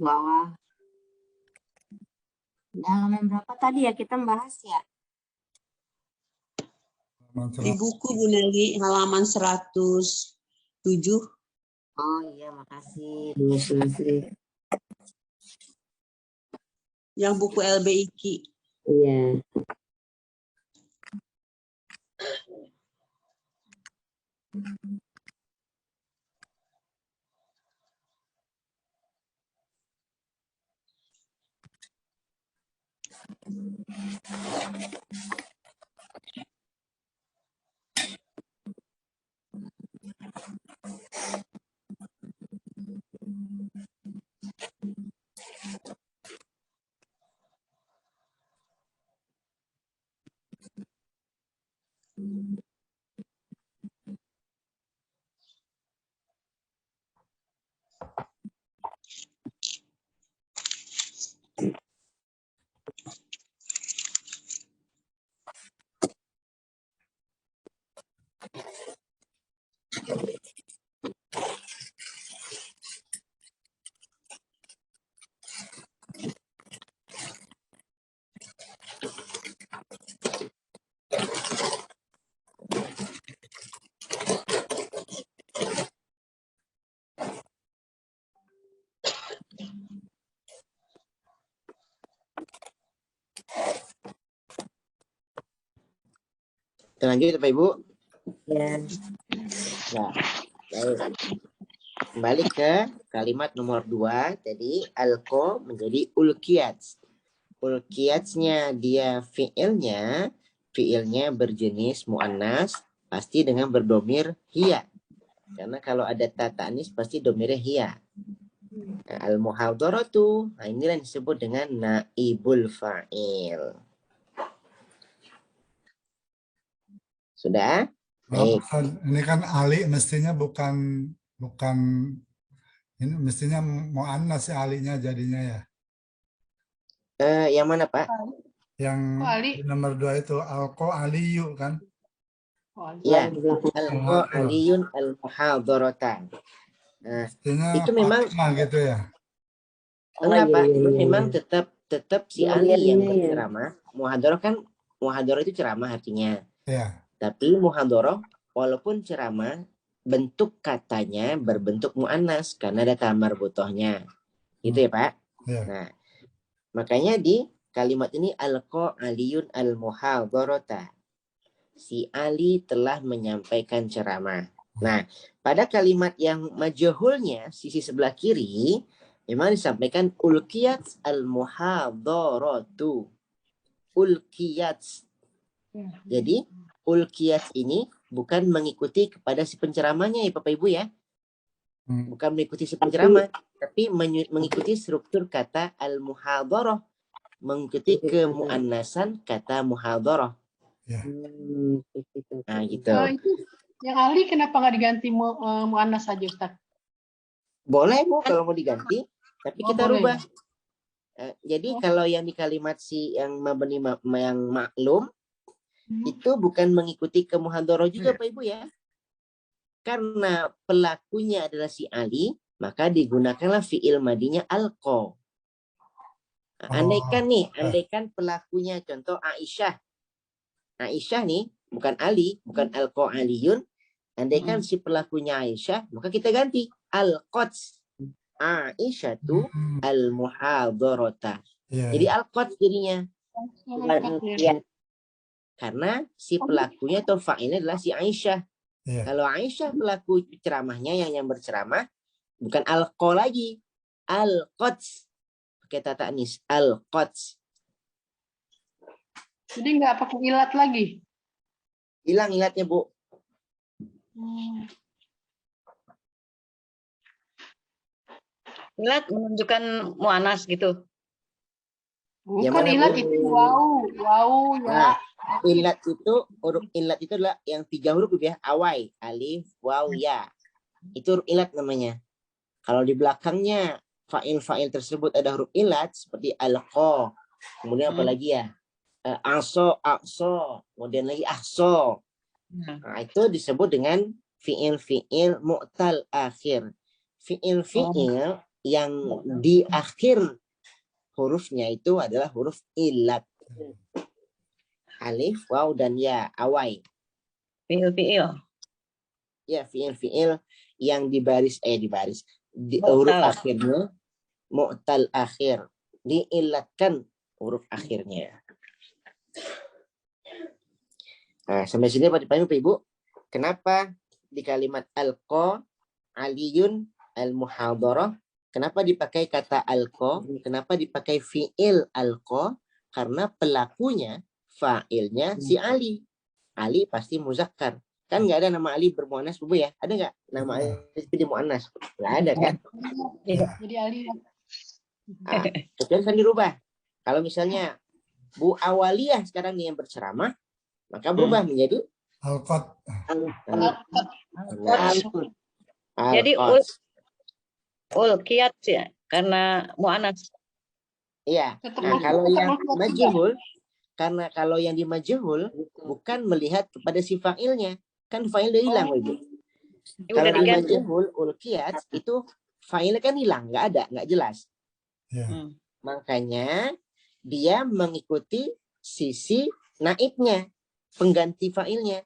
bawah. Halaman berapa tadi ya kita bahas ya? Di buku Bu Nelly halaman 107. Oh iya, makasih. Bu Sulastri. Yang buku LBIQ. Iya. Lanjut Bapak Ibu. Ya. Nah, baik. Kembali ke kalimat nomor 2. Jadi alko menjadi ulkiyat. Ulkiyatnya dia fiilnya berjenis muannas, pasti dengan berdomir hiya. Karena kalau ada ta ta'nis pasti domirnya hiya. Nah, al-muhadharatu, nah inilah yang disebut dengan naibul fa'il. Sudah? Baik. Ini kan Ali mestinya bukan ini mestinya muannas si alinya jadinya ya. Yang mana Pak? Yang nomor 2 itu alko aliyu kan? Ya, alko aliyun al-muhadharatan. Nah, mestinya itu memang gitu ya. enggak Pak, iya. memang tetap si Ali yang berceramah. Muhadharah itu ceramah artinya. Ya. Tapi muhadharah walaupun ceramah bentuk katanya berbentuk muannas karena ada tamar butohnya. Gitu ya Pak? Ya. Nah, makanya di kalimat ini alqa aliyun al-muhadharata. Si Ali telah menyampaikan ceramah. Nah, pada kalimat yang majhulnya sisi sebelah kiri memang disampaikan ulkiyat al-muhadharatu. Ulkiyat. Jadi ulkiyat ini bukan mengikuti kepada si penceramahnya ya Bapak Ibu ya. Bukan mengikuti si penceramah, tapi mengikuti struktur kata al-muhadharah, mengikuti kemuannasan kata muhadharah. Ya. Nah, gitu. Itu yang Ali kenapa nggak diganti muannas saja Ustaz? Boleh Bu kalau mau diganti, tapi kita boleh. rubah. Jadi kalau yang di kalimat si yang mabni yang maklum itu bukan mengikuti ke muhadharah juga Pak Ibu ya. Karena pelakunya adalah si Ali, maka digunakanlah fiil madinya alqa. Andaikan pelakunya contoh Aisyah. Aisyah nih bukan Ali, bukan alqa aliyun. Andaikan si pelakunya Aisyah, maka kita ganti al-Quds. Aisyah tu al-muhadharata. Jadi al-Quds jadinya. Karena si pelakunya atau fa'ilnya adalah si Aisyah. Kalau Aisyah pelaku ceramahnya yang berceramah, bukan al-qa lagi. Al-Quds. Pakai ta ta'nis. Al-Quds. Jadi nggak pakai ilat lagi? Hilang ilatnya Bu. Ilat menunjukkan muannas gitu. Bukan ilat itu wow ya. Nah, ilat itu huruf ilat itu adalah yang 3 huruf ya, awai, alif, waw, ya. Itu huruf ilat namanya. Kalau di belakangnya fa'il tersebut ada huruf ilat seperti alqa. Kemudian apa lagi ya? Aso, kemudian lagi ahso. Nah, itu disebut dengan fi'il mu'tal akhir. Fi'il yang di akhir hurufnya itu adalah huruf illat. Alif, waw, dan ya, awai. Fiil. Ya, fiil yang di baris, Mu'tal. huruf akhirnya mu'tal akhir, diillatkan huruf akhirnya. Nah, sampai sini Pak Ibu, kenapa di kalimat alqa aliyun al-muhadarah, kenapa dipakai kata alqa, kenapa dipakai fiil alqa? Karena pelakunya, fa'ilnya si Ali. Ali pasti muzakkar. Kan nggak ada nama Ali bermuannas, Bu ya? Ada nggak nama Ali jadi muannas? Nggak ada kan? Jadi Ali. Nah, kecuali kan dirubah. Kalau misalnya Bu Awaliyah sekarang nih yang berceramah, maka berubah menjadi Alqot. Jadi ulqiyat ya, karena mu'anas. Iya. Tetap Nah, kalau tetap yang masuk majhul, karena kalau yang di majhul bukan melihat kepada si fa'ilnya, kan fa'il udah hilang, Ibu. Kalau Udah di diganti. majhul ulqiyat itu fa'ilnya kan hilang, nggak ada, nggak jelas. Ya. Makanya dia mengikuti sisi naibnya, pengganti fa'ilnya.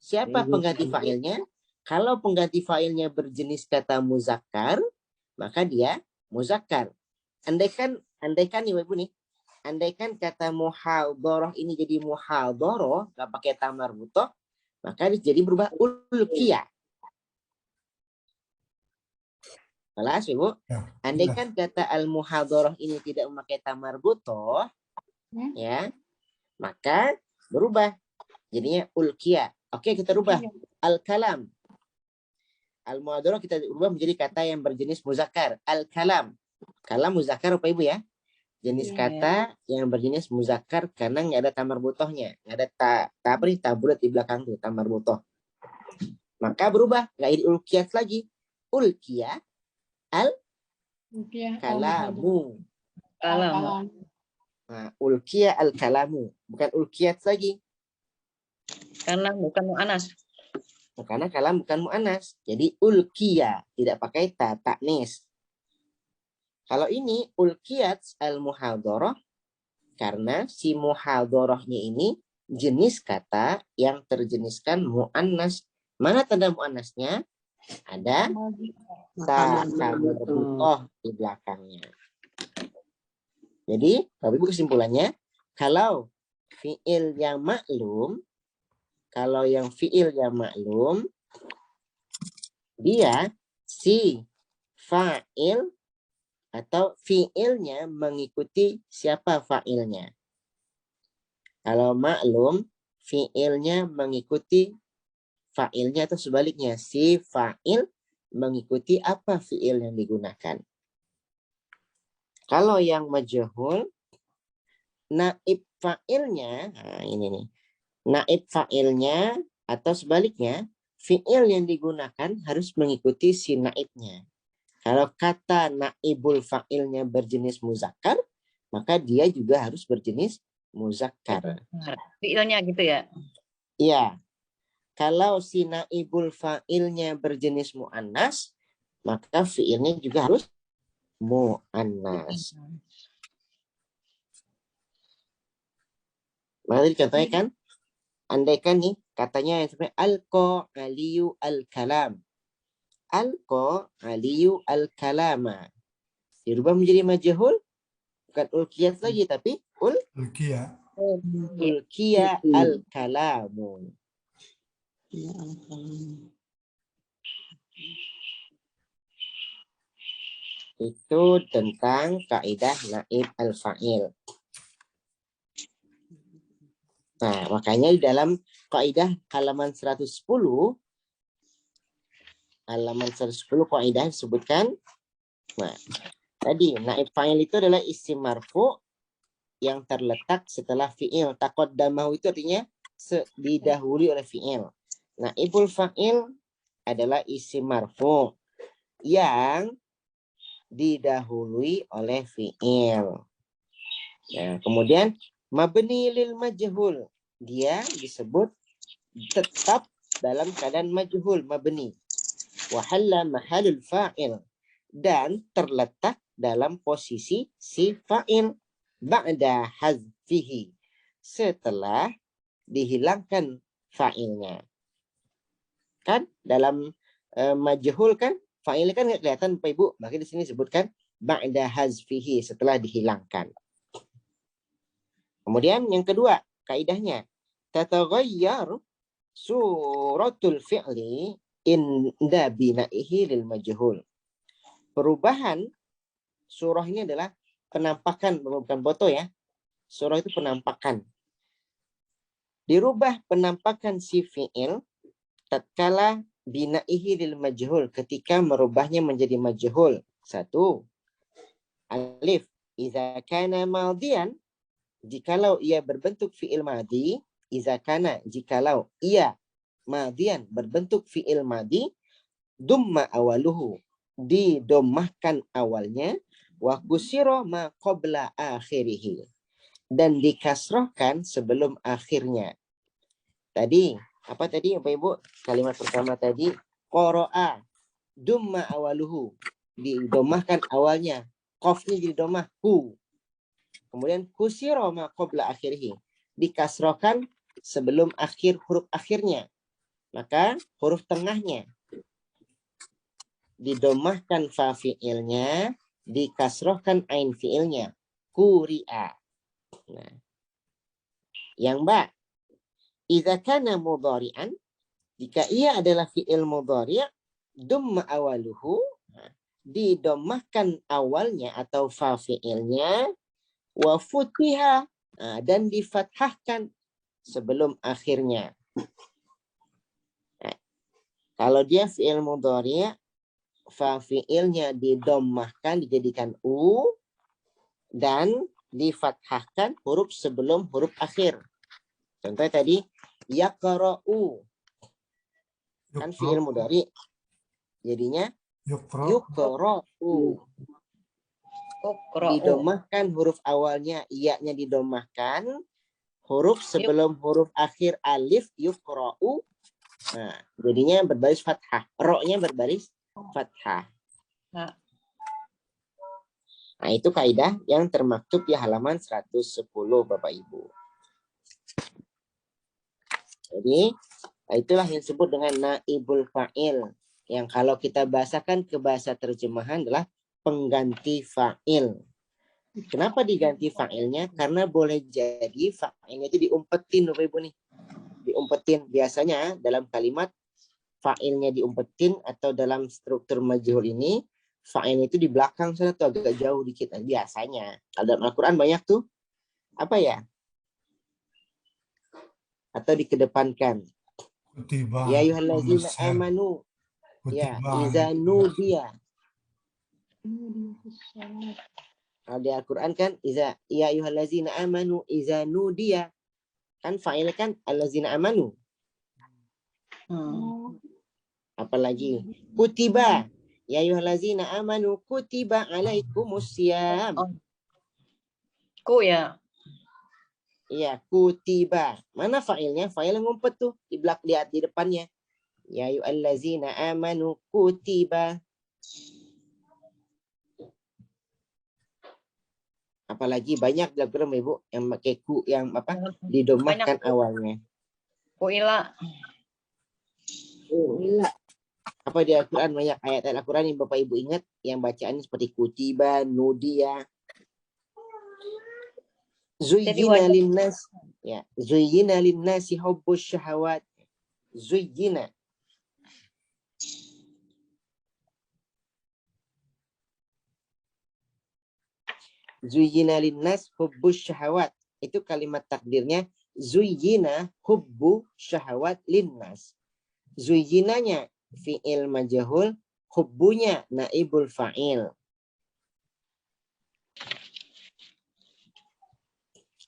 Siapa pengganti fa'ilnya? Kalau pengganti fa'ilnya berjenis kata muzakkar, maka dia muzakkar. Andaikan Ibu nih, andaikan kata muhadharah ini jadi muhadharah, nggak pakai ta marbuthah, maka jadi berubah ulqiyah. Jelas, Ibu? Ya. Andaikan kata al-muhadharah ini tidak memakai ta marbuthah, ya, maka berubah. Jadinya ulqiyah. Oke, kita rubah. Al-kalam. Al-muhadharah kita ubah menjadi kata yang berjenis muzakkar. Al-kalam. Kalam muzakkar apa Ibu ya? Jenis kata yang berjenis muzakkar karena nggak ada ta marbuthahnya. Nggak ada ta bulat di belakang tuh, ta marbuthah. Maka berubah. Nggak jadi ulqiyat lagi. Ulqiyah al-kalamu. Nah, ulqiyah al-kalamu. Bukan ulqiyat lagi. Karena bukan mu'anas. Karena kalam bukan mu'anas. Jadi ulqiyah. Tidak pakai ta, ta'nis. Kalau ini ulqiyat al-muhadharah karena si muhadharahnya ini jenis kata yang terjeniskan mu'annas. Mana tanda mu'annasnya? Ada ta marbuthah di belakangnya. Jadi, Bapak Ibu kesimpulannya, kalau fiil yang maklum, dia si fa'il atau fiilnya mengikuti siapa fa'ilnya. Kalau maklum, fiilnya mengikuti fa'ilnya atau sebaliknya. Si fa'il mengikuti apa fiil yang digunakan. Kalau yang majhul, naib fa'ilnya, nah ini nih. Naib fa'ilnya atau sebaliknya, fiil yang digunakan harus mengikuti si naibnya. Kalau kata naibul fa'ilnya berjenis muzakkar, maka dia juga harus berjenis muzakkar. Fiilnya gitu ya. Iya. Kalau si naibul fa'ilnya berjenis mu'annas, maka fiilnya juga harus mu'annas. Maka contohnya kan, andaikan nih katanya yang sebenarnya alqa aliyu al-kalam. Alqa aliyu al-kalama. Dirubah menjadi majhul, bukan ulqiyat lagi tapi Ulqiyah. ulqiya al-kalamu. Ya, al-kalam. Itu tentang kaidah naib al-fa'il. Nah, makanya di dalam kaidah halaman 110 kaidah disebutkan, nah, tadi naib fa'il itu adalah isim marfu yang terletak setelah fi'il. Taqaddamahu itu artinya didahului oleh fi'il. Naibul fa'il adalah isim marfu yang didahului oleh fi'il. Nah, kemudian mabni lil majhul, dia disebut tetap dalam keadaan majhul, mabni. Wa halla mahalul fa'il, dan terletak dalam posisi si fa'il ba'da hazfihi, setelah dihilangkan fa'ilnya. Kan dalam majhul kan fa'ilnya kan nggak kelihatan Bapak Ibu, maka di sini disebutkan ba'da hazfihi, setelah dihilangkan. Kemudian yang kedua kaidahnya, tataghayyar suratul fi'li inda bina'ihi lil majhul. Perubahan surah ini adalah penampakan, bukan foto ya. Surah itu penampakan. Dirubah penampakan si fi'il tatkala bina'ihi lil majhul, ketika merubahnya menjadi majhul. 1. Alif, idza kana madian, jikalau ia berbentuk fi'il madi, idza kana, jikalau ia madian berbentuk fi'il madi, dumma awaluhu, didomahkan awalnya, wa kusiro ma qabla akhirih, dan dikasrohkan sebelum akhirnya. Tadi apa tadi Bapak Ibu? Kalimat pertama tadi qara'a, dumma awaluhu, didomahkan awalnya, qafnya jadi domah hu. Kemudian kusiro ma qabla akhirih, dikasrohkan sebelum akhir huruf akhirnya. Maka huruf tengahnya didomahkan fa fi'ilnya, dikasrohkan ain fi'ilnya, kuri'a. Nah, yang ba, idza kana mudhari'an, jika ia adalah fi'il mudhari', dumma awaluhu, didomahkan awalnya atau fa fi'ilnya, wa futiha, dan difathahkan sebelum akhirnya. Nah, kalau dia fi'il mudhari', fa fi'ilnya didommahkan, dijadikan u, dan difathahkan huruf sebelum huruf akhir. Contohnya tadi yaqra'u, kan fi'il mudhari', jadinya yuqra'u, didomahkan huruf awalnya, iya-nya didomahkan, huruf sebelum huruf akhir alif yuqra'u, nah jadinya berbaris fathah, ro-nya berbaris fathah. Nah, itu kaidah yang termaktub di halaman 110 Bapak Ibu. Jadi, itulah yang disebut dengan naibul fa'il, yang kalau kita bahasakan ke bahasa terjemahan adalah pengganti fa'il. Kenapa diganti fa'ilnya? Karena boleh jadi fa'ilnya itu diumpetin Bapak Ibu nih. Diumpetin biasanya dalam kalimat fa'ilnya diumpetin, atau dalam struktur majhul ini fa'ilnya itu di belakang sana tuh, agak jauh dikit. Nah, biasanya kalau dalam Al-Quran banyak tuh apa ya, atau dikedepankan. Kutiba, Ya ayyuhallazina amanu, ya iza nudiya. Kalau di Al-Quran kan iza, ya ayyuhallazina amanu iza nudiya, kan fa'ilnya kan allazina amanu. Apalagi kutiba, ya ayyuhallazina amanu kutiba alaikumusiyam. Ku ya. Iya, kutiba. Mana fa'ilnya? Fa'il ngumpet tuh di belakang, lihat di depannya. Ya ayyuhallazina amanu kutiba. Apalagi banyak di Al-Quran Ibu yang pakai ku, yang apa? Didomahkan awalnya. Kuila. Apa di Al-Quran banyak ayat Al-Quran yang Bapak Ibu ingat yang bacaannya seperti kutiba, nudia. Zuyyina linnas, ya, zuyyina linnasi hubbus syahawat. Zuyyina. Zuyyina linnas hubbus syahawat. Itu kalimat takdirnya zuyyina hubbu syahawat linnas. Zuyyinanya fi'il majhul, hubbunya naibul fa'il.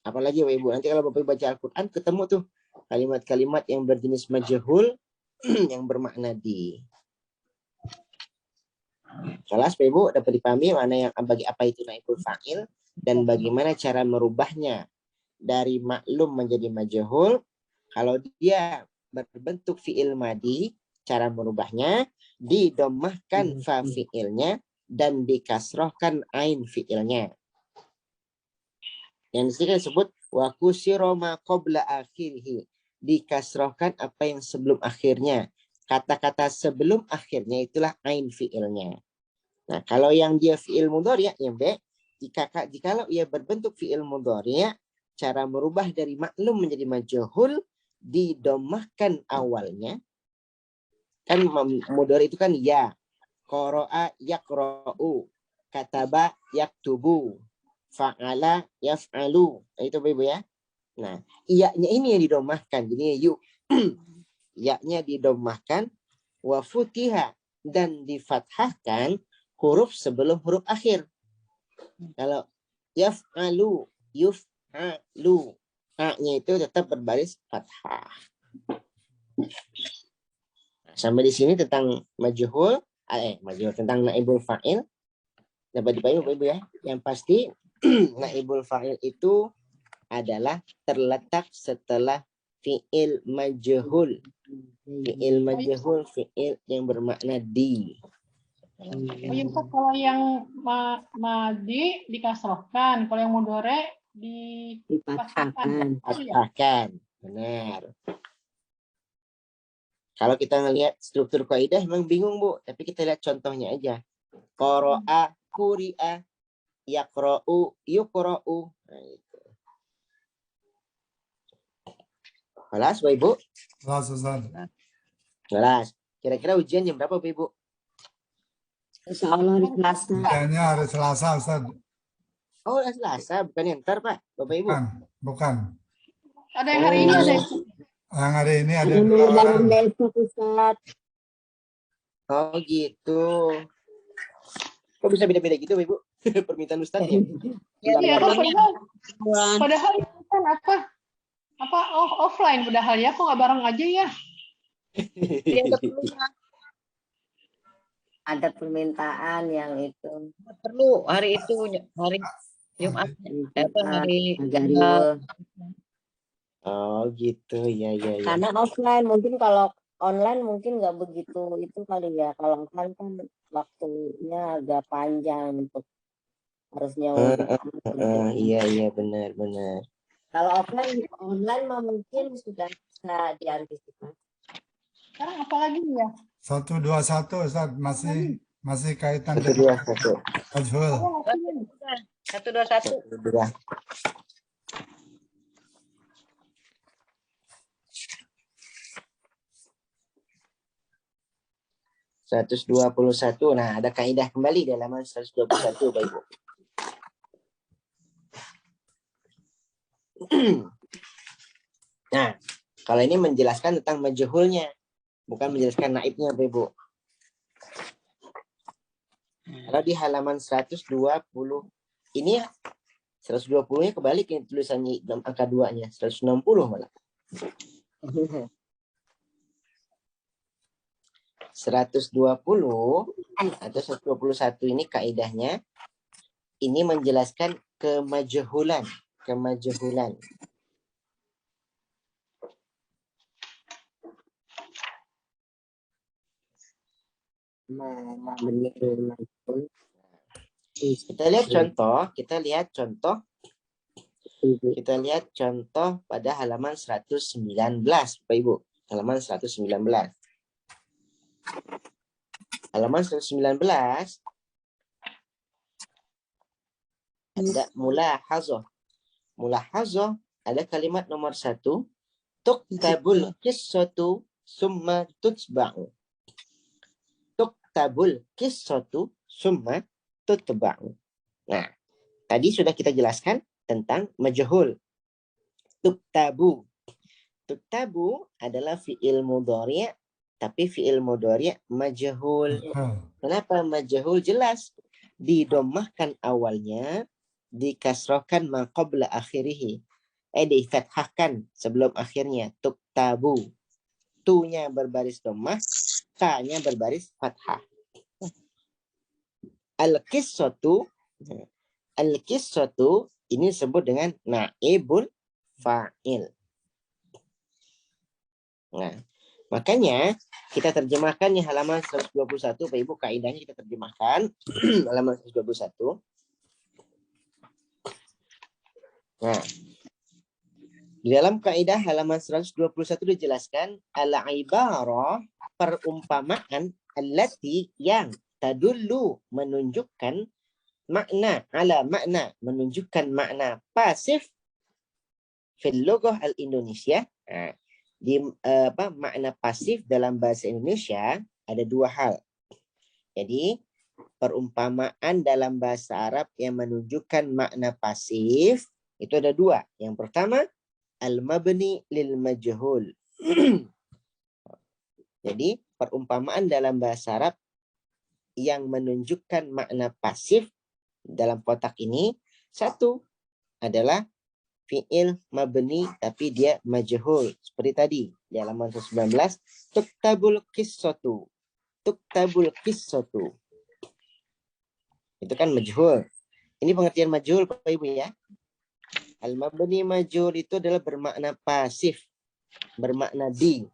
Apalagi Bapak Ibu, nanti kalau Bapak Ibu baca Al-Quran ketemu tuh kalimat-kalimat yang berjenis majhul yang bermakna di. Jelas Bapak Ibu dapat dipahami mana yang bagi apa itu naibul fa'il dan bagaimana cara merubahnya dari maklum menjadi majhul. Kalau dia berbentuk fi'il madi, cara merubahnya didomahkan fa fi'ilnya, dan dikasrohkan ain fiilnya. Yang disini kan disebut wa kusiro ma qabla akhirih. Dikasrohkan apa yang sebelum akhirnya. Kata-kata sebelum akhirnya itulah ain fiilnya. Nah, kalau yang dia fiil mudhari' yang B, jikalau ia berbentuk fiil mudhari', cara merubah dari maklum menjadi majhul didomahkan awalnya. Kan mudhari' itu kan ya. Qara'a yaqra'u, kataba yaktubu, fa'ala yaf'alu. Itu Ibu ya. Nah, iya-nya ini yang didomahkan. Jadi yuk. Ya-nya didomahkan wa futiha dan difathahkan huruf sebelum huruf akhir. Kalau yaf'alu, yuf'alu, a-nya itu tetap berbaris fathah. Sampai di sini tentang majhul, tentang naibul fa'il. Dapat dipahami Ibu ya. Yang pasti naibul fa'il itu adalah terletak setelah fi'il majhul. Fi'il majhul, fi'il yang bermakna di. Oh iya Ustaz, kalau yang madi dikasrohkan, kalau yang mudhari dipatahkan. Dipatahkan. Benar. Kalau kita ngelihat struktur kaidah memang bingung Bu, tapi kita lihat contohnya aja. Qara'a, quri'a, yaqra'u, yuqra'u. Nah, itu. Kelas, Bu Ibu? Kelas, Ustaz. Kelas. Kira-kira ujian jam berapa Bu Ibu? Insya Allah hari Selasa. Ujiannya hari Selasa, Ustaz. Oh, Selasa, bukan yang ntar Pak, Bapak Ibu. Bukan. Ada yang hari ini ada. Yang hari ini ada Ada dua lebaran orang. besok Ustaz. Oh gitu. Kok bisa beda-beda gitu Ibu? Permintaan Ustaz ya? Iya, padahal itu kan apa offline padahal ya, kok nggak bareng aja ya? Ada permintaan yang itu. Perlu hari itu, hari Jumat. Hari Agak ribet. Oh gitu, ya. Karena offline mungkin, kalau online mungkin nggak begitu itu kali ya. Kalau offline kan waktunya agak panjang untuk harusnya. Iya benar. Kalau online mah mungkin sudah bisa diantisipasi. Sekarang apa lagi ya? 121 Ustaz, masih kaitan 1, 2, 1. majhul. 121. 2. (121). Nah, ada kaidah kembali di halaman 121 Bapak Ibu. Nah, kalau ini menjelaskan tentang majhulnya, bukan menjelaskan naibnya Bapak Ibu. Kalau di halaman 120 ini ya, 120-nya kebalik yang tulisannya angka 2-nya, 160 malah. 120 atau 121 ini kaidahnya ini menjelaskan kemajhulan. Kita lihat contoh pada halaman 119 Bapak Ibu. Halaman 119. Halaman 119 ada mulahazah. Mulahazah ada kalimat nomor 1, tuktabul qissatu summa tutba'u. Tuktabul qissatu summa tutba'u. Nah, tadi sudah kita jelaskan tentang majhul. Tuktabu adalah fi'il mudhari', tapi fi'il mudhari' majhul. Kenapa majhul? Jelas didomahkan awalnya, dikasrohkan ma qabla akhirih. Difathahkan sebelum akhirnya. Tuktabu. Tu-nya berbaris domah, ta-nya berbaris fathah. Al-qissatu ini disebut dengan naibul fa'il. Nah, Makanya kita terjemahkannya halaman 121, Pak Ibu, kaidahnya kita terjemahkan halaman 121. Nah, di dalam kaidah halaman 121 dijelaskan al-ibarah, perumpamaan, allati yang tadullu, menunjukkan, makna ala makna, menunjukkan makna pasif fil lughah al-Indonesia. Nah, di makna pasif dalam bahasa Indonesia ada dua hal. Jadi perumpamaan dalam bahasa Arab yang menunjukkan makna pasif itu ada dua. Yang pertama al-mabni lil majhul. Jadi perumpamaan dalam bahasa Arab yang menunjukkan makna pasif dalam kotak ini, satu adalah fi'il mabni tapi dia majhul. Seperti tadi di halaman 19, tuktabul qissatu. Tuktabul qissatu. Itu kan majhul. Ini pengertian majhul Bapak Ibu ya. Al-mabni majhul itu adalah bermakna pasif, bermakna di.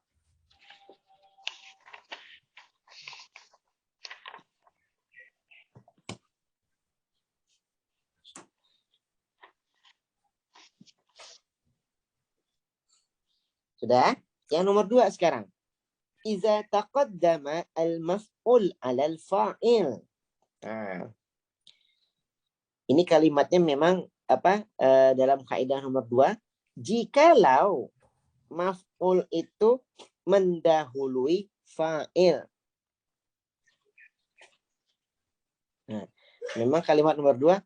Sudah? Yang nomor 2 sekarang. Iza taqaddama al-maf'ul 'ala al-fa'il. Nah, ini kalimatnya memang dalam kaidah nomor 2, jikalau maf'ul itu mendahului fa'il. Nah, memang kalimat nomor 2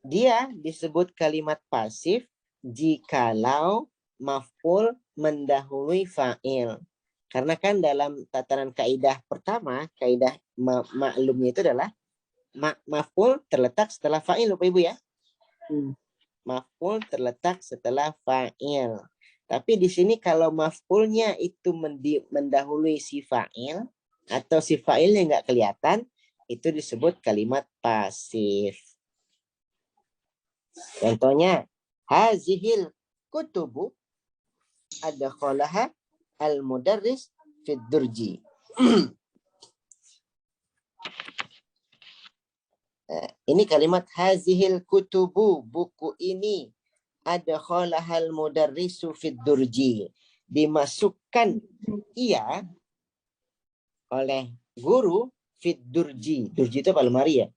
dia disebut kalimat pasif jikalau maf'ul mendahului fa'il. Karena kan dalam tatanan kaidah pertama, kaidah maklumnya itu adalah maf'ul terletak setelah fa'il, Bapak Ibu ya. Maf'ul terletak setelah fa'il. Tapi di sini kalau maf'ulnya itu mendahului si fa'il atau si fa'ilnya nggak kelihatan, itu disebut kalimat pasif. Contohnya, hazihil kutubu adkhalaha al-mudarris fid durji. Ini kalimat hazihil kutubu, buku ini, adkhalahal mudarrisu fid durji, dimasukkan ia oleh guru fid durji. Durji itu apa, lemari ya?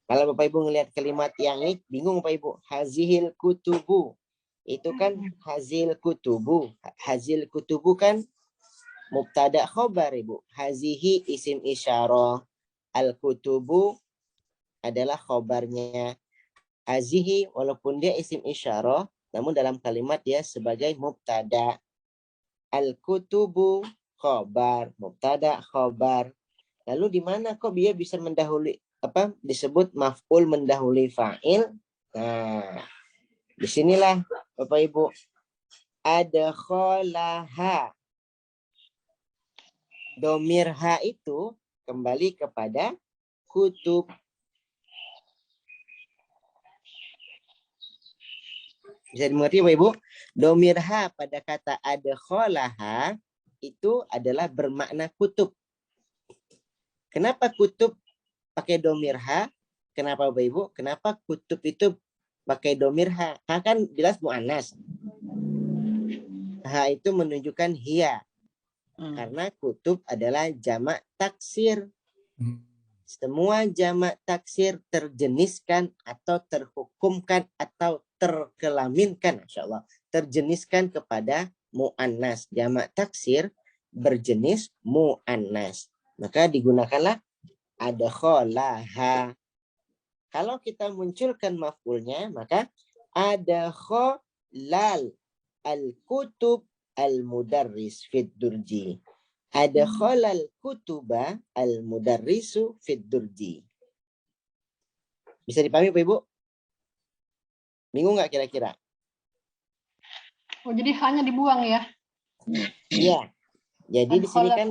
Kalau Bapak Ibu ngelihat kalimat yang ini bingung Bapak Ibu, hazihil kutubu. Itu kan hazil kutubu. Hazil kutubu kan mubtada khobar Ibu. Hazihi isim isyarah. Al-kutubu adalah khobarnya. Hazihi walaupun dia isim isyarah, namun dalam kalimat dia sebagai mubtada. Al-kutubu khobar, mubtada khobar. Lalu di mana kok dia bisa mendahului disebut maf'ul mendahului fa'il? Nah, disinilah Bapak Ibu adkhalaha. Domir ha itu kembali kepada kutub. Bisa dimengerti Bapak Ibu? Domir ha pada kata adkhalaha itu adalah bermakna kutub. Kenapa kutub pakai domir ha? Kenapa Bapak Ibu? Kenapa kutub itu pakai domir ha? Ha kan jelas mu'annas. Ha itu menunjukkan hiya. Karena kutub adalah jamak taksir. Semua jamak taksir terjeniskan atau terhukumkan atau terkelaminkan, insyaallah, terjeniskan kepada mu'annas. Jamak taksir berjenis mu'annas. Maka digunakanlah adkhalaha. Kalau kita munculkan maf'ulnya, maka adkhalal al-kutub al-mudarris fid durji. Adkhalal kutuba al-mudarrisu fid durji. Bisa dipahami Bapak Ibu? Bingung nggak kira-kira? Oh, jadi hanya dibuang ya? Iya. Jadi di sini kan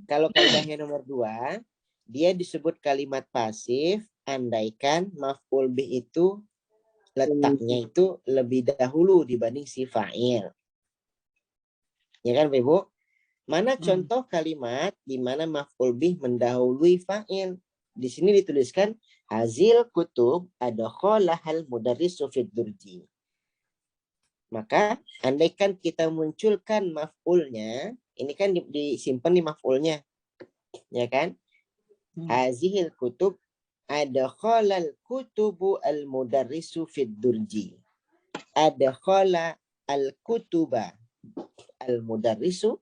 kalau kaidahnya nomor 2, dia disebut kalimat pasif andaikan maf'ul bih itu letaknya itu lebih dahulu dibanding si fa'il. Ya kan, Bapak Ibu? Mana contoh kalimat di mana maf'ul bih mendahului fa'il? Di sini dituliskan hazil kutub adkhalahal mudarrisu fid durji. Maka andaikan kita munculkan maf'ulnya, ini kan disimpan di maf'ulnya. Ya kan? Hazil kutub adkhalal kutubu al mudarrisu fid durji. Adkhala al kutuba al mudarrisu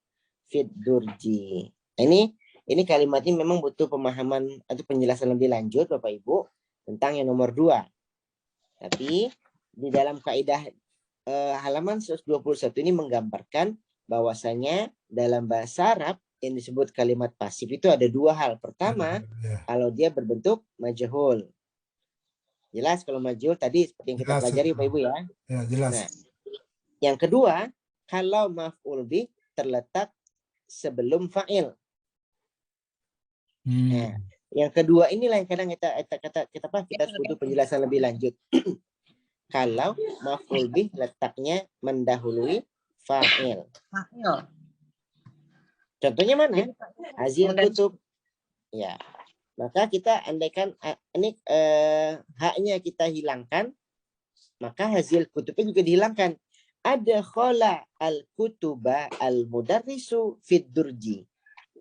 fid durji. Ini kalimatnya memang butuh pemahaman atau penjelasan lebih lanjut Bapak Ibu tentang yang nomor 2. Tapi di dalam kaidah halaman 121 ini menggambarkan bahwasanya dalam bahasa Arab yang disebut kalimat pasif itu ada 2 hal. Pertama, kalau dia berbentuk majhul. Jelas kalau majhul tadi seperti yang kita pelajari Bapak Ibu ya. Ya, jelas. Nah, yang kedua, kalau maf'ul bih terletak sebelum fa'il. Nah, yang kedua inilah yang kadang kita butuh penjelasan lebih lanjut. Kalau maf'ul bih letaknya mendahului fa'il. Contohnya mana? Hazil kutub. Ya. Maka kita andaikan ini haknya kita hilangkan, maka hazil kutubnya juga dihilangkan. Ada khola al-kutuba al-mudarrisu fid durji.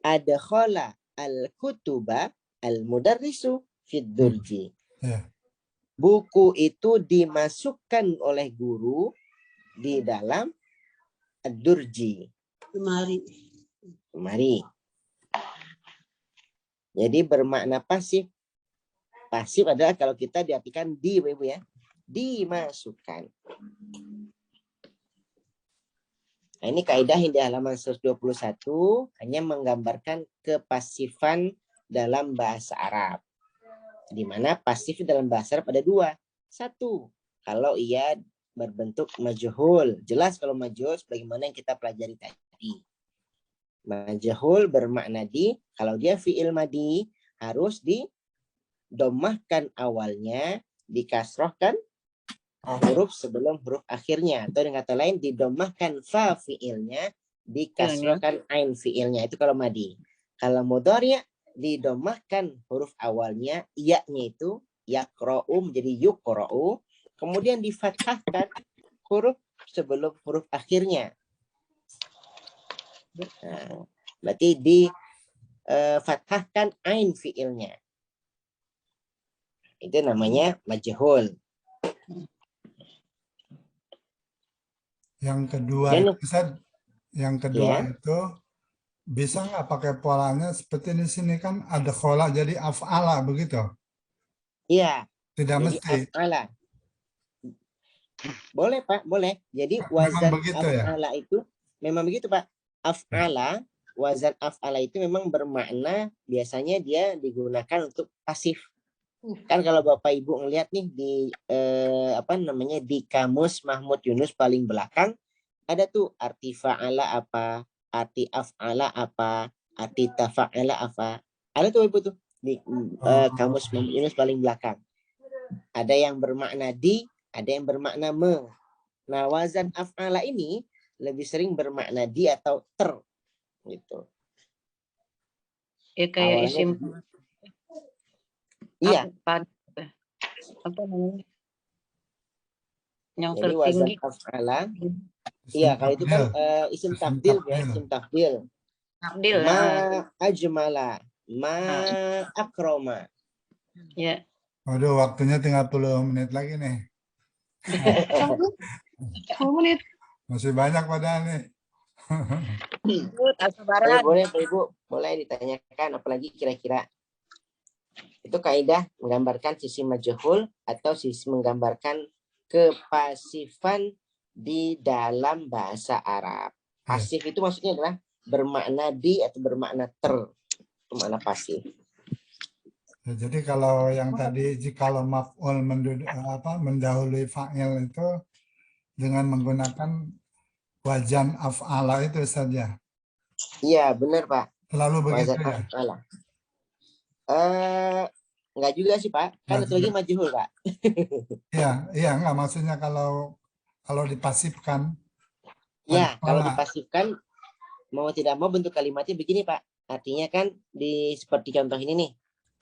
Ada khola al-kutuba al-mudarrisu fid durji. Buku itu dimasukkan oleh guru di dalam ad-durji. Lemari. Jadi bermakna pasif. Pasif adalah kalau kita diartikan di, Ibu ya. Dimasukkan. Nah, ini kaidah di halaman 121 hanya menggambarkan kepasifan dalam bahasa Arab. Di mana pasif dalam bahasa Arab ada 2. 1, kalau ia berbentuk majhul. Jelas kalau majhul sebagaimana yang kita pelajari tadi. Majhul bermakna di, kalau dia fi'il madi harus didomahkan awalnya, dikasrohkan huruf sebelum huruf akhirnya, atau dengan kata lain didomahkan fa fiilnya, dikasrohkan ain fiilnya. Itu kalau madi. Kalau mudhari' didomahkan huruf awalnya, ya-nya itu yaqra'u menjadi yuqra'u, kemudian difathahkan huruf sebelum huruf akhirnya. Nah, berarti difathahkan ain fiilnya. Itu namanya majhul. Yang kedua, itu bisa nggak pakai polanya seperti di sini kan ada khola jadi af'ala begitu? Iya. Tidak jadi mesti. Af'ala. Boleh Pak, boleh. Jadi wazan af'ala itu memang begitu Pak. Af'ala, wazan af'ala itu memang bermakna biasanya dia digunakan untuk pasif. Kan kalau Bapak Ibu ngelihat nih di di kamus Mahmud Yunus paling belakang ada tuh arti fa'ala apa, arti af'ala apa, arti tafa'ala apa. Ada tuh Ibu tuh di kamus Mahmud Yunus paling belakang. Ada yang bermakna di, ada yang bermakna me. Nah, wazan af'ala ini lebih sering bermakna di atau ter gitu. Ya kayak isim. Iya. Apa namanya? Yang jadi tertinggi. wazan af'ala. Iya, kalau itu kan isim tafdil ya, isim tafdil. Tafdil. Ma ajmala, ma akroma. Ya. Waduh, waktunya tinggal 10 menit lagi nih. 10 menit. Masih banyak padahal nih. Boleh Ibu, boleh ditanyakan apalagi kira-kira. Itu kaidah menggambarkan sisi majhul atau sisi menggambarkan kepasifan di dalam bahasa Arab. Pasif itu maksudnya adalah bermakna di atau bermakna ter. Itu makna pasif. Ya, jadi kalau yang tadi jikalau maf'ul mendahului fa'il itu dengan menggunakan wazan af'ala itu saja. Iya, benar Pak. Selalu begitu wazan ya. af'ala. Enggak juga sih Pak. Kan Enggak satu lagi majhul Pak. Iya enggak maksudnya kalau dipasifkan Ya, pada kalau pola. dipasifkan mau tidak mau bentuk kalimatnya begini Pak. Artinya kan seperti contoh ini nih.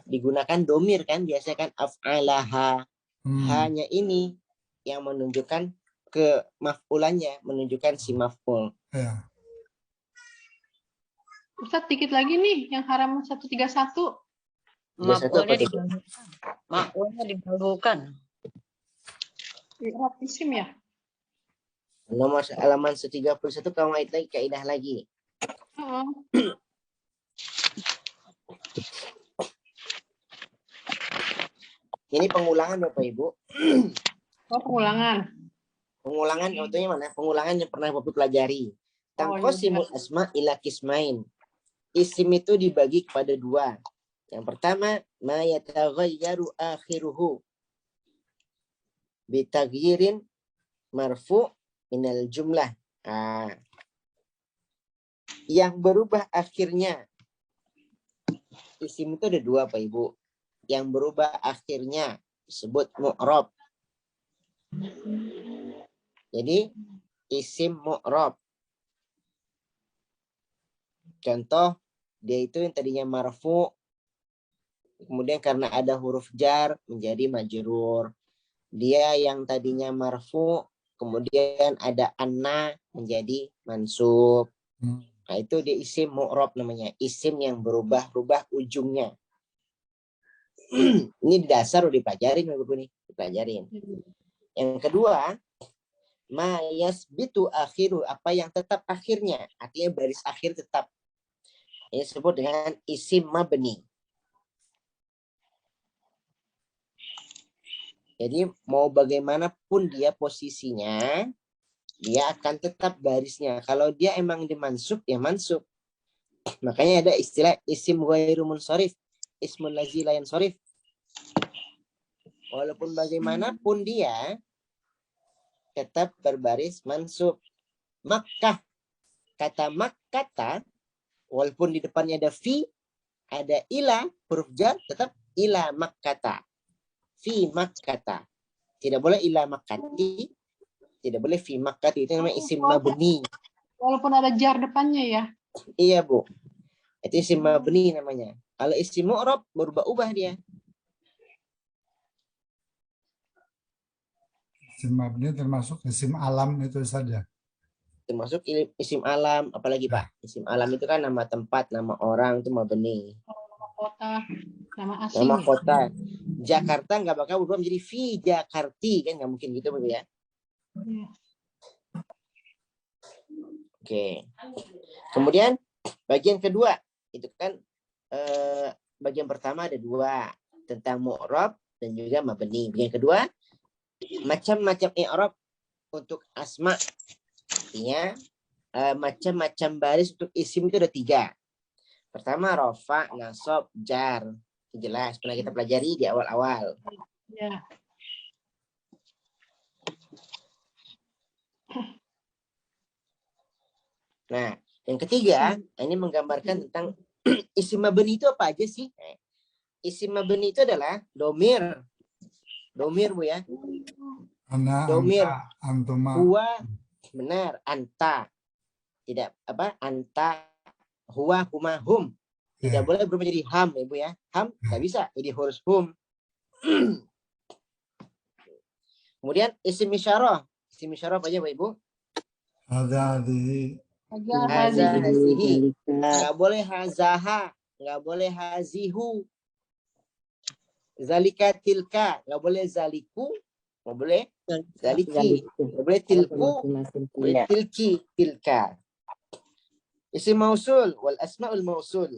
Digunakan domir kan biasanya kan af'alaha. Hanya ini yang menunjukkan ke maf'ulannya, menunjukkan si maf'ul. Ya. Ustaz, dikit lagi nih yang halaman 131. Maf'ulnya didahulukan. Maf'ulnya didahulukan. I'rab isim ya? Nomor halaman 131 kamu ait lagi kaidah lagi. Heeh. Ini pengulangan Bapak Ibu. Oh, pengulangan. Pengulangan contohnya mana? Pengulangan yang pernah Bapak pelajari. Tangkosimul asma ila kismain. Isim itu dibagi kepada dua. Yang pertama, ma yataghayyaru akhiruhu bitaghyirin marfu minal jumlah. Yang berubah akhirnya. Isim itu ada dua Pak Ibu. Yang berubah akhirnya disebut mu'rab. Jadi isim mu'rab. Contoh, dia itu yang tadinya marfu, kemudian karena ada huruf jar menjadi majrur. Dia yang tadinya marfu, kemudian ada anna menjadi mansub. Nah, itu dia isim mu'rab namanya. Isim yang berubah-ubah ujungnya. Ini di dasar udah dipelajarin Bapak nih, dipelajarin. Yang kedua, ma yasbitu akhiru, apa yang tetap akhirnya, artinya baris akhir tetap. Ini disebut dengan isim mabni. Jadi mau bagaimanapun dia posisinya, dia akan tetap barisnya. Kalau dia emang dimansub, ya mansub. Makanya ada istilah isim ghairu munsharif, ismul lazi la yansharif. Walaupun bagaimanapun dia tetap berbaris mansub. Makkah, kata makkata, walaupun di depannya ada fi, ada ila, huruf jar, tetap ila makkata. Fi makkata. Tidak boleh ila makkati, tidak boleh fi makkati. Itu namanya isim mabni. Walaupun ada jar depannya ya? Iya, Bu. Itu isim mabni namanya. Kalau isim mu'rab berubah-ubah dia. Isim mabni termasuk isim alam itu saja. Termasuk isim alam, apalagi Pak? Isim alam itu kan nama tempat, nama orang, itu mabni. Nama kota, nama asing. Nama kota. Jakarta nggak bakal berubah menjadi fi Jakarti, kan nggak mungkin gitu Bu ya. Ya. Oke. Kemudian bagian kedua itu kan bagian pertama ada dua tentang mu'rab dan juga mabni. Bagian kedua macam-macam i'rab untuk asma. Artinya macam-macam baris untuk isim itu ada 3. Pertama rafa, nasab, jar. Jelas pernah kita pelajari di awal-awal. Ya. Nah, yang ketiga, ini menggambarkan tentang isim mabni itu apa aja sih? Isim mabni itu adalah domir. Domir Bu ya. Ana, Domir. anta, antuma. Huwa, benar. Anta. Tidak apa? Anta, huwa, huma, hum. Tidak boleh berubah jadi ham ya Bu ya. Ham nggak bisa jadi huruf hum. Kemudian isim isyarah. Isim isyarah apa aja Bu Ibu? Ada di Haza, hazihi. Nggak boleh hazaha. Nggak boleh hazihu. Zalika tilka. Nggak boleh zaliku. Nggak boleh zaliki. Nggak boleh tilku. Nggak boleh tilki. Tilka. Isim mausul. Wal asma'ul mausul.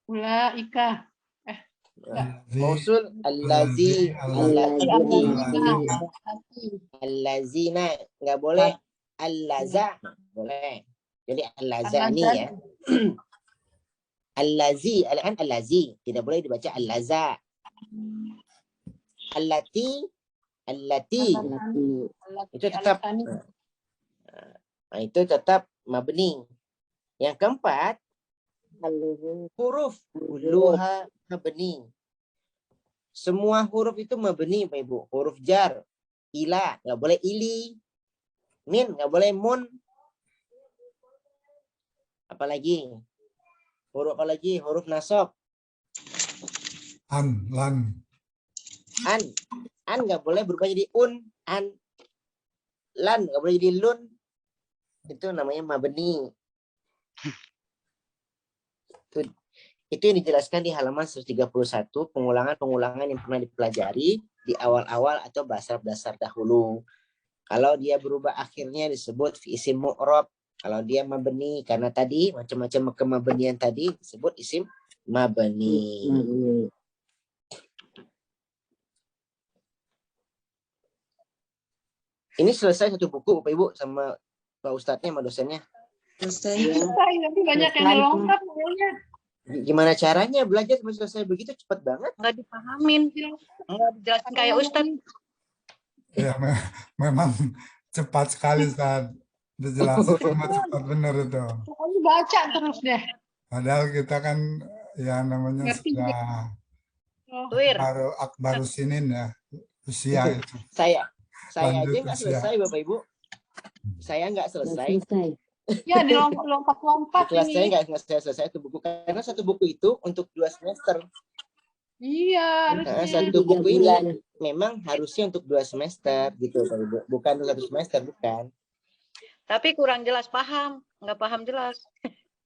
Ulaika. Mausul. Allazi. Allazina. Nggak boleh allaza. Boleh. Jadi allazani ya. Allazi. Kan allazi. Tidak boleh dibaca allaza. Allati. Allati. Itu tetap. Nah, itu tetap mabni. Yang keempat, huruf kulluha mabni. Semua huruf itu mabni, Pak Ibu. Huruf jar, ila, nggak boleh ili. Min, nggak boleh mun. Apalagi? Huruf apa lagi? Huruf nasab. Lan. An nggak boleh berubah jadi un. An. Lan nggak boleh jadi lun. Itu namanya mabni. Itu yang dijelaskan di halaman 131, pengulangan-pengulangan yang pernah dipelajari di awal-awal atau bahasa dasar dahulu. Kalau dia berubah akhirnya disebut fi isim mu'rab. Kalau dia mabni, karena tadi macam-macam kemabnian tadi disebut isim mabni. Ini selesai satu buku Bapak Ibu sama Pak Ustadznya sama dosennya. Selesai. Tapi banyak yang lengkap kayaknya. Gimana caranya belajar sampai selesai begitu cepat banget? Nggak dipahamin. Nggak dijelasin kayak Ustadz. Ya, memang cepat sekali saat dijelaskan, cuma cepat benar itu. Pokoknya baca terus deh. Padahal kita kan ya namanya Ngerti sudah Tuir. baru sinin ya, usia itu. Saya aja Lanjut nggak usia. selesai Bapak Ibu. Saya nggak selesai. Ya dilompat-lompat Kelas saya ini. nggak selesai satu buku karena satu buku itu untuk 2 semester. Iya, Nah, harusnya. satu buku ini memang harusnya untuk 2 semester gitu Bapak Ibu. Bukan untuk 1 semester, bukan. Tapi kurang jelas paham. Nggak paham jelas.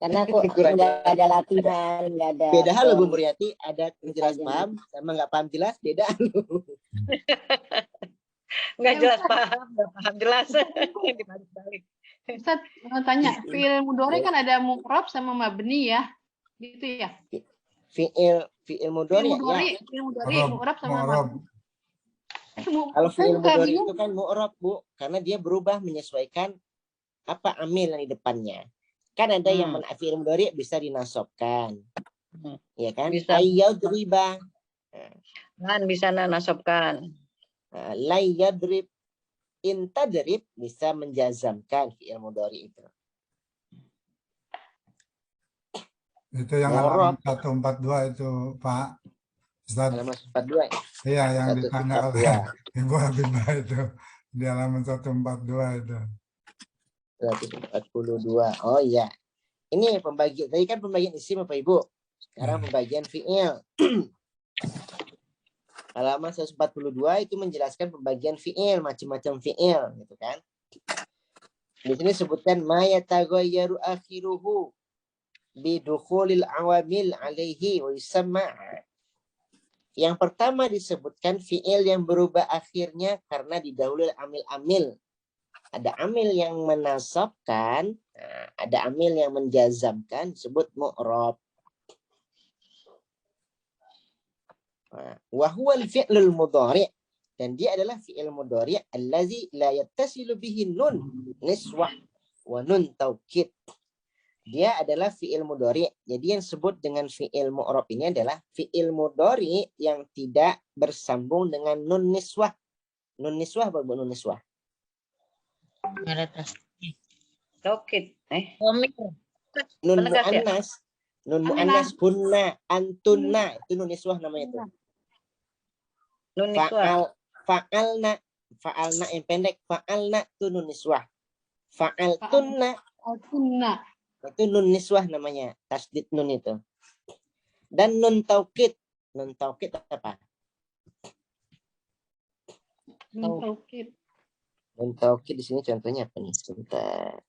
Karena kok nggak ada latihan, nggak ada. Beda hal loh Bu Muriati, ada jelas paham sama nggak paham jelas beda. Nggak jelas paham. Nggak paham jelas. Dibalik-balik. Ustaz, mau tanya, fi'il mudhari kan ada mu'rab sama mabni ya? Gitu ya? Fi'il mudhari ya. Fi'il mudhari, mu'rab sama Mu'rab. mabni. Kalau fi'il mudhari bingung. itu kan mu'rab Bu, karena dia berubah menyesuaikan apa amil yang di depannya. Kan ada yang fi'il mudhari bisa dinasobkan. Ya kan? Bisa. Ayyadriba. Kan bisa nasobkan. Layyadrib. Intadrib bisa menjazamkan fi'il mudhari itu. Itu yang Mu'rab. halaman 142 itu Pak Ustaz. Halaman 42 ya. Iya, yang ditanya 142. oleh Ibu Habibah itu di halaman 142 itu. 142. Oh iya. Ini pembagian, tadi kan pembagian isim Bapak Ibu. Sekarang pembagian fi'il. Halaman 142 itu menjelaskan pembagian fi'il, macam-macam fi'il gitu kan. Di sini sebutkan ma yataghayyaru akhiruhu bidukhulil awamil alaihi wa yusamma. Yang pertama disebutkan fi'il yang berubah akhirnya karena didahului amil-amil. Ada amil yang menasabkan, ada amil yang menjazamkan, disebut mu'rab. Wa huwa al-fi'lul mudhari', dan dia adalah fi'il mudhari' allazi la yattasilu bihi nun niswah wa nun taukid. Dia adalah fi'il mudhari'. Jadi yang disebut dengan fi'il mu'rab ini adalah fi'il mudhari' yang tidak bersambung dengan nun niswah. Nun niswah apa nun niswah? Taukid. Nun Penegas ya? mu'annas. Nun mu'annas hunna, antunna, itu nun niswah namanya itu. Nun niswah. Fa'alna yang pendek, fa'alna itu nun niswah. Fa'altunna itu nun niswah namanya, tasdid nun itu. Dan nun taukid apa? Taukid. Nun taukid di sini contohnya apa nih? Sebentar.